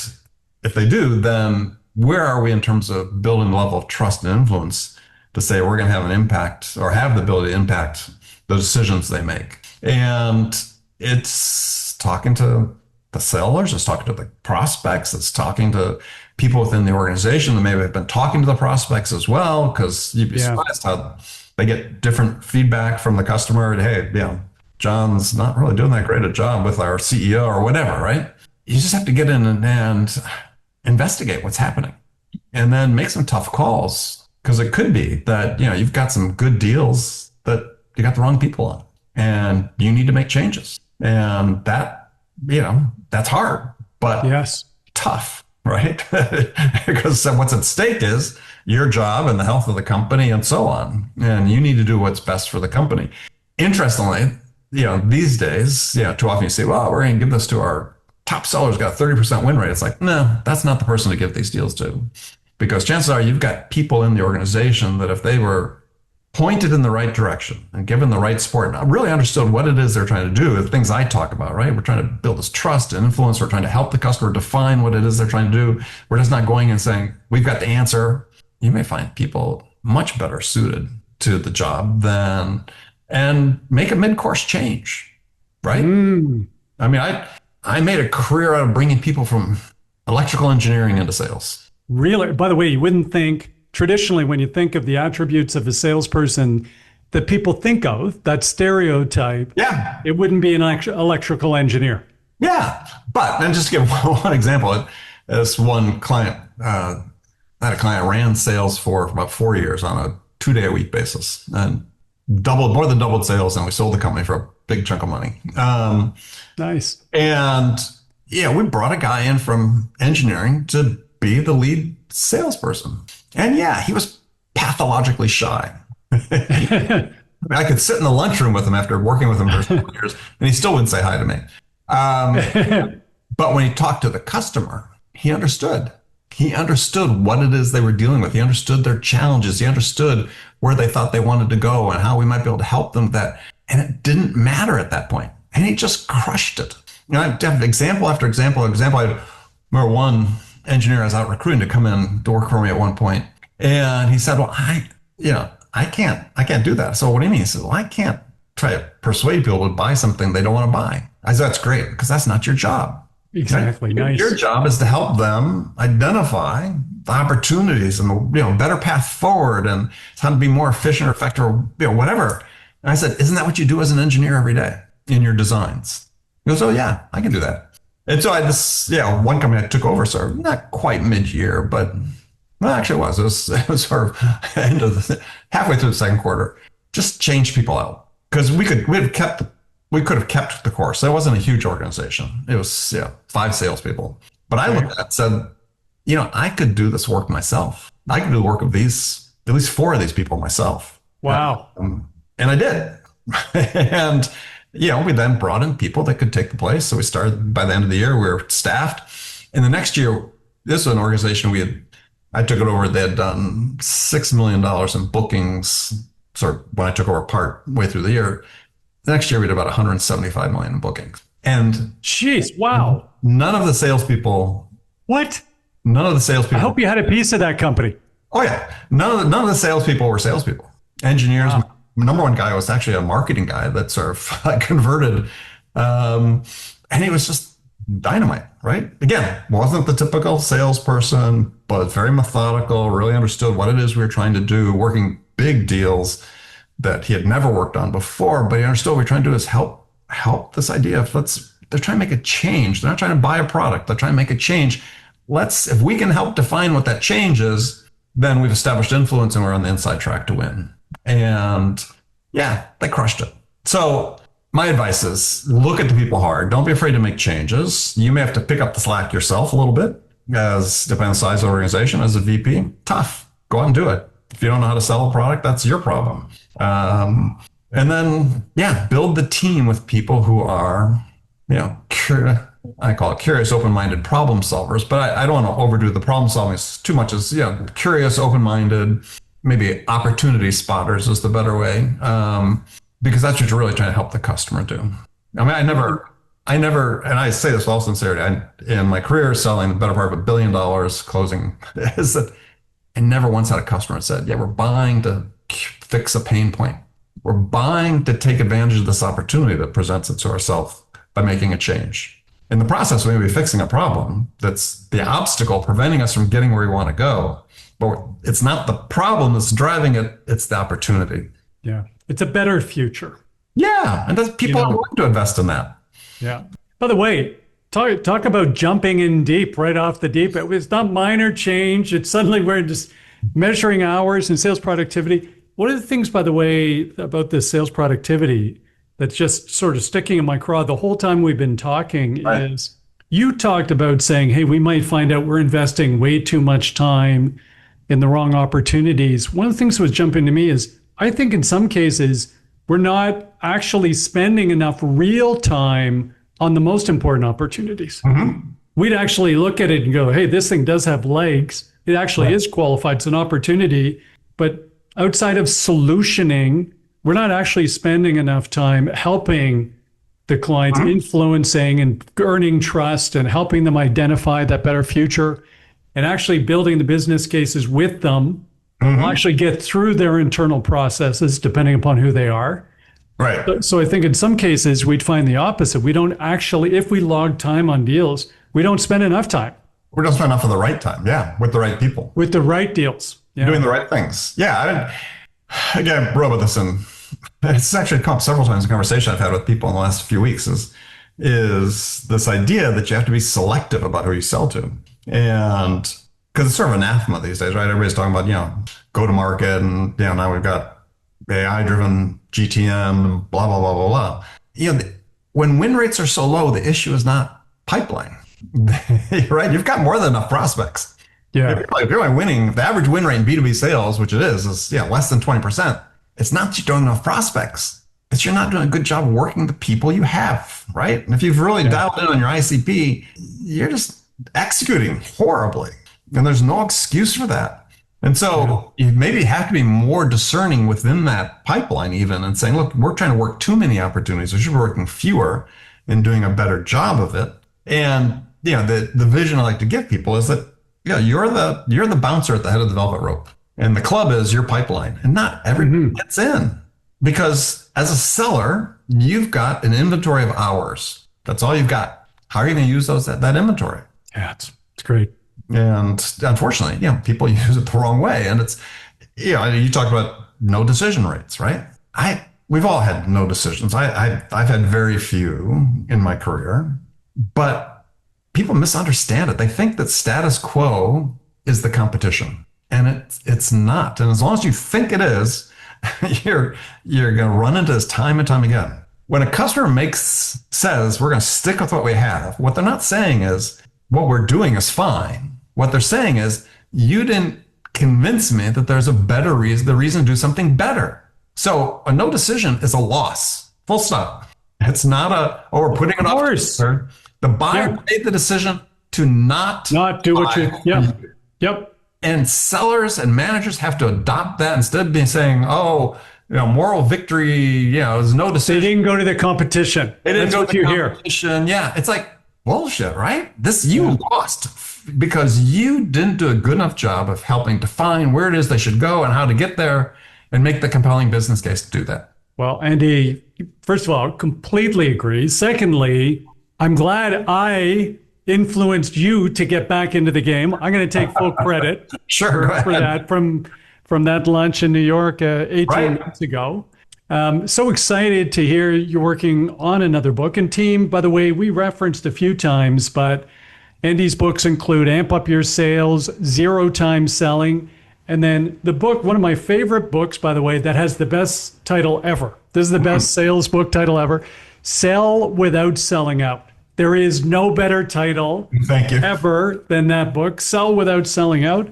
if they do, then where are we in terms of building the level of trust and influence to say we're going to have an impact or have the ability to impact the decisions they make? And it's talking to the sellers, it's talking to the prospects, it's talking to people within the organization that maybe have been talking to the prospects as well, because you'd be surprised how they get different feedback from the customer. Hey, John's not really doing that great a job with our CEO or whatever, right? You just have to get in and investigate what's happening and then make some tough calls, because it could be that you've got some good deals that you got the wrong people on and you need to make changes, and that's hard but Yes. tough, right? Because what's at stake is your job and the health of the company and so on, and you need to do what's best for the company. Interestingly, these days, too often you say, well, we're going to give this to our top sellers, got a 30% win rate. It's like, no, that's not the person to give these deals to, because chances are you've got people in the organization that if they were pointed in the right direction and given the right support and really understood what it is they're trying to do, the things I talk about, right? We're trying to build this trust and influence. We're trying to help the customer define what it is they're trying to do. We're just not going and saying, we've got the answer. You may find people much better suited to the job and make a mid-course change, right? I mean, I made a career out of bringing people from electrical engineering into sales. Really? By the way, you wouldn't think traditionally when you think of the attributes of a salesperson that people think of, that stereotype, Yeah. it wouldn't be an electrical engineer. Yeah. But then just to give one example, this one client, I had a client ran sales for about 4 years on a 2-day-a-week basis and more than doubled sales. And we sold the company for a big chunk of money. Nice. And we brought a guy in from engineering to be the lead salesperson. And he was pathologically shy. I could sit in the lunchroom with him after working with him for 7 years, and he still wouldn't say hi to me. But when he talked to the customer, he understood. He understood what it is they were dealing with. He understood their challenges. He understood where they thought they wanted to go and how we might be able to help them with that. And it didn't matter at that point. And he just crushed it. I have example after example. I remember one engineer I was out recruiting to come in to work for me at one point. And he said, well, I can't do that. So what do you mean? He said, well, I can't try to persuade people to buy something they don't want to buy. I said, that's great because that's not your job. Exactly. Right? Nice. Your job is to help them identify the opportunities and the better path forward and how to be more efficient or effective or whatever. And I said, isn't that what you do as an engineer every day in your designs? He goes, oh yeah, I can do that. And so I this one company I took over, sort of not quite mid-year, but well, actually it was sort of halfway through the second quarter. Just changed people out because we could have kept the course. That wasn't a huge organization. It was 5 salespeople. But I looked at it and said, I could do this work myself. I could do the work of at least 4 of these people myself. Wow. And I did. And we then brought in people that could take the place. So we started, by the end of the year, we were staffed. And the next year, this was an organization I took it over. They had done $6 million in bookings. Sort of when I took over part way through the year. The next year we did about 175 million in bookings. And jeez, wow. None of the salespeople. What? None of the salespeople. I hope you had a piece of that company. Oh yeah. None of the salespeople were salespeople. Engineers. Wow. Number one guy was actually a marketing guy that sort of converted. And he was just dynamite, right? Again, wasn't the typical salesperson, but very methodical, really understood what it is we were trying to do, working big deals that he had never worked on before, but he understood what we're trying to do is help this idea of they're trying to make a change. They're not trying to buy a product. They're trying to make a change. If we can help define what that change is, then we've established influence and we're on the inside track to win. And they crushed it. So my advice is look at the people hard. Don't be afraid to make changes. You may have to pick up the slack yourself a little bit depending on the size of the organization. As a VP, tough. Go out and do it. If you don't know how to sell a product, that's your problem. And then, build the team with people who are, I call it curious, open-minded problem solvers, but I don't want to overdo the problem solving too much as, curious, open-minded, maybe opportunity spotters is the better way. Because that's what you're really trying to help the customer do. I mean, I never, and I say this with all sincerity, in my career selling the better part of $1 billion closing is that I never once had a customer that said, we're buying to fix a pain point. We're buying to take advantage of this opportunity that presents it to ourselves by making a change. In the process, we may be fixing a problem that's the obstacle preventing us from getting where we want to go. But it's not the problem that's driving it, it's the opportunity. Yeah. It's a better future. Yeah. And people are willing to invest in that. Yeah. By the way, talk about jumping in deep, right off the deep. It's not minor change. It's suddenly we're just measuring hours and sales productivity. One of the things, by the way, about this sales productivity that's just sort of sticking in my craw the whole time we've been talking is you talked about saying, hey, we might find out we're investing way too much time in the wrong opportunities. One of the things that was jumping to me is I think in some cases, we're not actually spending enough real time on the most important opportunities. Mm-hmm. We'd actually look at it and go, hey, this thing does have legs. It actually is qualified. It's an opportunity. But outside of solutioning, we're not actually spending enough time helping the clients, influencing and earning trust and helping them identify that better future and actually building the business cases with them. We'll actually get through their internal processes depending upon who they are. Right. So I think in some cases we'd find the opposite. We don't actually, if we log time on deals, we don't spend enough time. We don't spend enough of the right time. Yeah. With the right people. With the right deals. Yeah. Doing the right things. Yeah. I wrote about this and it's actually come up several times in conversation I've had with people in the last few weeks is this idea that you have to be selective about who you sell to. And because it's sort of anathema these days, right? Everybody's talking about, go to market and, now we've got AI driven GTM and blah, blah, blah, blah, blah. When win rates are so low, the issue is not pipeline, right? You've got more than enough prospects. Yeah. If you're winning, the average win rate in B2B sales, which it is less than 20%. It's not that you don't have enough prospects. It's you're not doing a good job working the people you have, right? And if you've really dialed in on your ICP, you're just executing horribly. And there's no excuse for that. And so you maybe have to be more discerning within that pipeline even and saying, look, we're trying to work too many opportunities. We should be working fewer and doing a better job of it. And the vision I like to give people is that you're the bouncer at the head of the velvet rope. And the club is your pipeline, and not everybody gets in, because as a seller, you've got an inventory of hours. That's all you've got. How are you going to use that inventory? Yeah, it's great. And unfortunately, people use it the wrong way. And it's, you talk about no decision rates, right? We've all had no decisions. I've had very few in my career, but people misunderstand it. They think that status quo is the competition, and it's not. And as long as you think it is, you're going to run into this time and time again. When a customer says we're going to stick with what we have, what they're not saying is what we're doing is fine. What they're saying is you didn't convince me that there's a better reason, the reason to do something better. So a no decision is a loss. Full stop. It's not we're putting it off. The buyer made the decision to not do what you. Yep. And sellers and managers have to adopt that instead of saying, moral victory, there's no decision. They didn't go to the competition. They didn't go to the competition. Yeah. It's like bullshit, right? You lost because you didn't do a good enough job of helping define where it is they should go and how to get there and make the compelling business case to do that. Well, Andy, first of all, completely agree. Secondly, I'm glad I influenced you to get back into the game. I'm going to take full credit for that from that lunch in New York 18 months ago. So excited to hear you're working on another book. And team, by the way, we referenced a few times, but Andy's books include Amp Up Your Sales, Zero Time Selling, and then the book, one of my favorite books, by the way, that has the best title ever. This is the best sales book title ever. Sell Without Selling Out. There is no better title ever than that book, Sell Without Selling Out.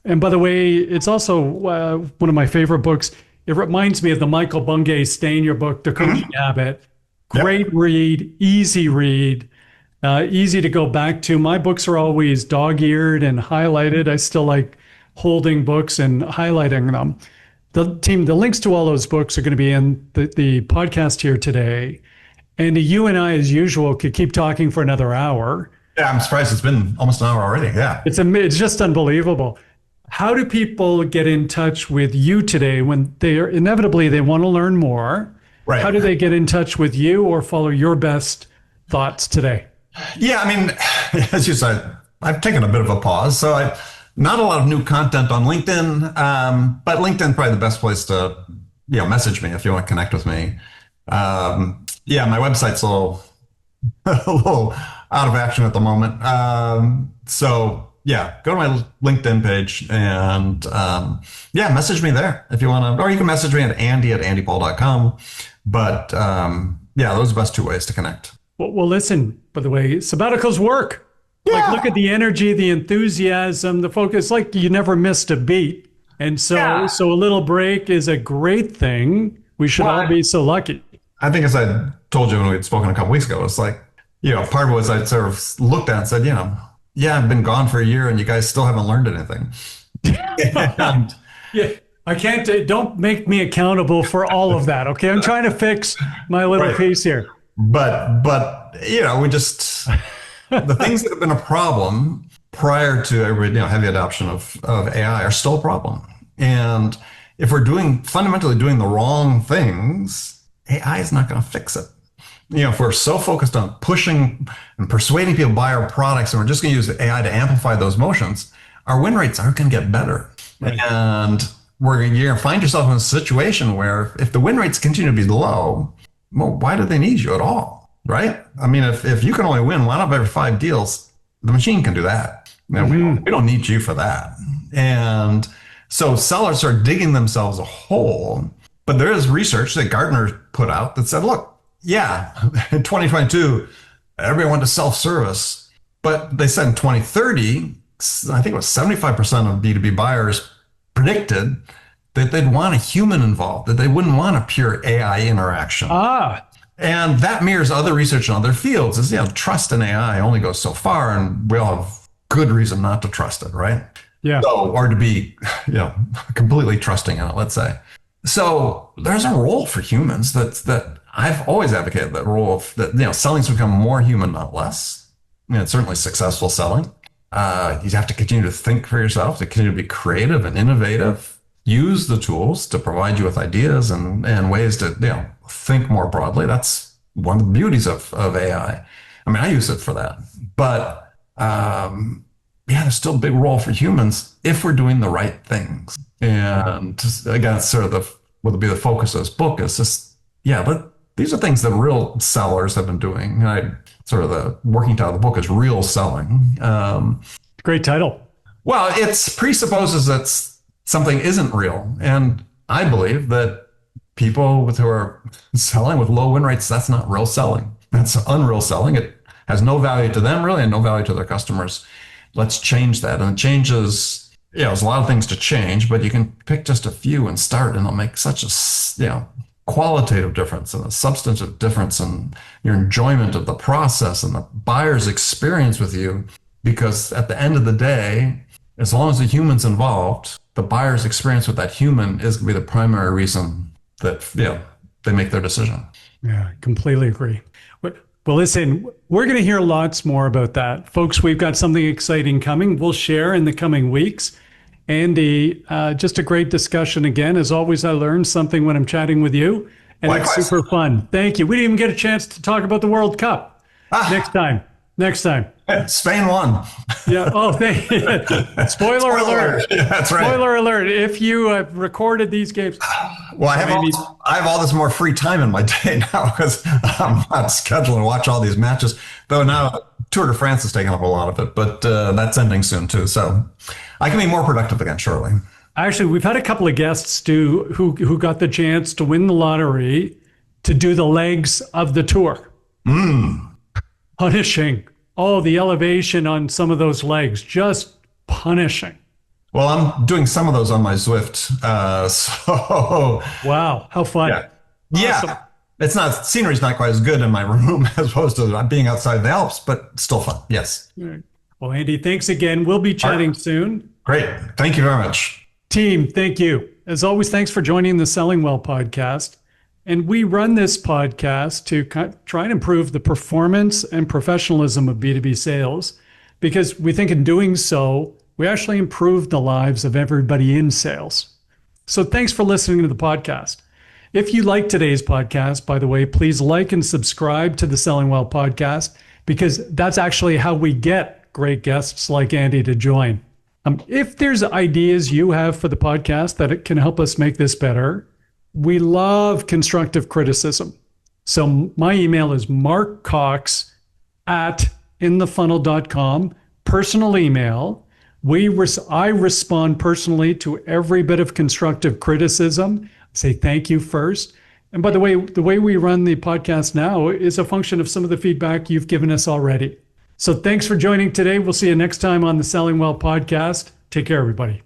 And by the way, it's also one of my favorite books. It reminds me of the Michael Bungay Stay in Your Book, The Coaching Habit. Great read, easy to go back to. My books are always dog-eared and highlighted. I still like holding books and highlighting them. The links to all those books are going to be in the podcast here today. And you and I, as usual, could keep talking for another hour. Yeah, I'm surprised it's been almost an hour already. Yeah. It's just unbelievable. How do people get in touch with you today when they want to learn more? Right. How do they get in touch with you or follow your best thoughts today? Yeah, I mean, as you said, I've taken a bit of a pause. So not a lot of new content on LinkedIn, but LinkedIn probably the best place to message me if you want to connect with me. My website's a little out of action at the moment. Go to my LinkedIn page and message me there if you want to, or you can message me at andy@andypaul.com. But those are the best two ways to connect. Well, listen, by the way, sabbaticals work. Like, look at the energy, the enthusiasm, the focus, like you never missed a beat. And so a little break is a great thing. We should all be so lucky. I think, as I told you when we had spoken a couple weeks ago, it's like, part of it was I sort of looked at and said, I've been gone for a year and you guys still haven't learned anything. I can't, don't make me accountable for all of that. Okay. I'm trying to fix my little piece here. But we just, the things that have been a problem prior to heavy adoption of AI are still a problem. And if we're fundamentally doing the wrong things, AI is not going to fix it. If we're so focused on pushing and persuading people to buy our products and we're just going to use AI to amplify those motions, our win rates aren't going to get better. Right. And you're going to find yourself in a situation where if the win rates continue to be low, well, why do they need you at all? Right? I mean, if you can only win one out of every 5 deals, the machine can do that. We don't need you for that. And so sellers are digging themselves a hole. But there is research that Gartner put out that said, look, in 2022, everybody went to self-service. But they said in 2030, I think it was 75% of B2B buyers predicted that they'd want a human involved, that they wouldn't want a pure AI interaction. And that mirrors other research in other fields. Is trust in AI only goes so far, and we all have good reason not to trust it, right? Yeah. Or to be, completely trusting in it, let's say. So there's a role for humans that I've always advocated, that role of that, selling's become more human, not less. It's certainly successful selling. You have to continue to think for yourself, to continue to be creative and innovative. Use the tools to provide you with ideas and ways to think more broadly. That's one of the beauties of AI. I mean, I use it for that. But there's still a big role for humans if we're doing the right things. And again, it's sort of what will be the focus of this book is just, but these are things that real sellers have been doing. Sort of the working title of the book is Real Selling. Great title. Well, it presupposes that something isn't real. And I believe that people who are selling with low win rates, that's not real selling. That's unreal selling. It has no value to them really and no value to their customers. Let's change that. And it changes, there's a lot of things to change, but you can pick just a few and start, and it'll make such a, qualitative difference and a substantive difference in your enjoyment of the process and the buyer's experience with you. Because at the end of the day, as long as the human's involved, the buyer's experience with that human is going to be the primary reason that, they make their decision. Yeah, I completely agree. Well, listen, we're going to hear lots more about that. Folks, we've got something exciting coming. We'll share in the coming weeks. Andy, just a great discussion again. As always, I learned something when I'm chatting with you, and Likewise. It's super fun. Thank you. We didn't even get a chance to talk about the World Cup. Next time. Spain won. Yeah. Oh, thank you. Spoiler alert. Yeah, that's right. Spoiler alert. If you have recorded these games. Well, I have all this more free time in my day now because I'm not scheduled to watch all these matches. Though now Tour de France is taking up a lot of it, but that's ending soon too. So I can be more productive again shortly. Actually, we've had a couple of guests who got the chance to win the lottery to do the legs of the tour. Punishing. Oh, the elevation on some of those legs, just punishing. Well, I'm doing some of those on my Zwift. So wow, how fun. Yeah. Awesome. It's not, scenery's not quite as good in my room as opposed to being outside the Alps, but still fun. Yes. Well, Andy, thanks again. We'll be chatting soon. Great. Thank you very much. Team, thank you. As always, thanks for joining the Selling Well podcast. And we run this podcast to try and improve the performance and professionalism of B2B sales, because we think in doing so, we actually improve the lives of everybody in sales. So thanks for listening to the podcast. If you like today's podcast, by the way, please like and subscribe to the Selling Well podcast, because that's actually how we get great guests like Andy to join. If there's ideas you have for the podcast that it can help us make this better, we love constructive criticism. So my email is markcox@inthefunnel.com, personal email. I respond personally to every bit of constructive criticism. Say thank you first. And by the way we run the podcast now is a function of some of the feedback you've given us already. So thanks for joining today. We'll see you next time on the Selling Well podcast. Take care, everybody.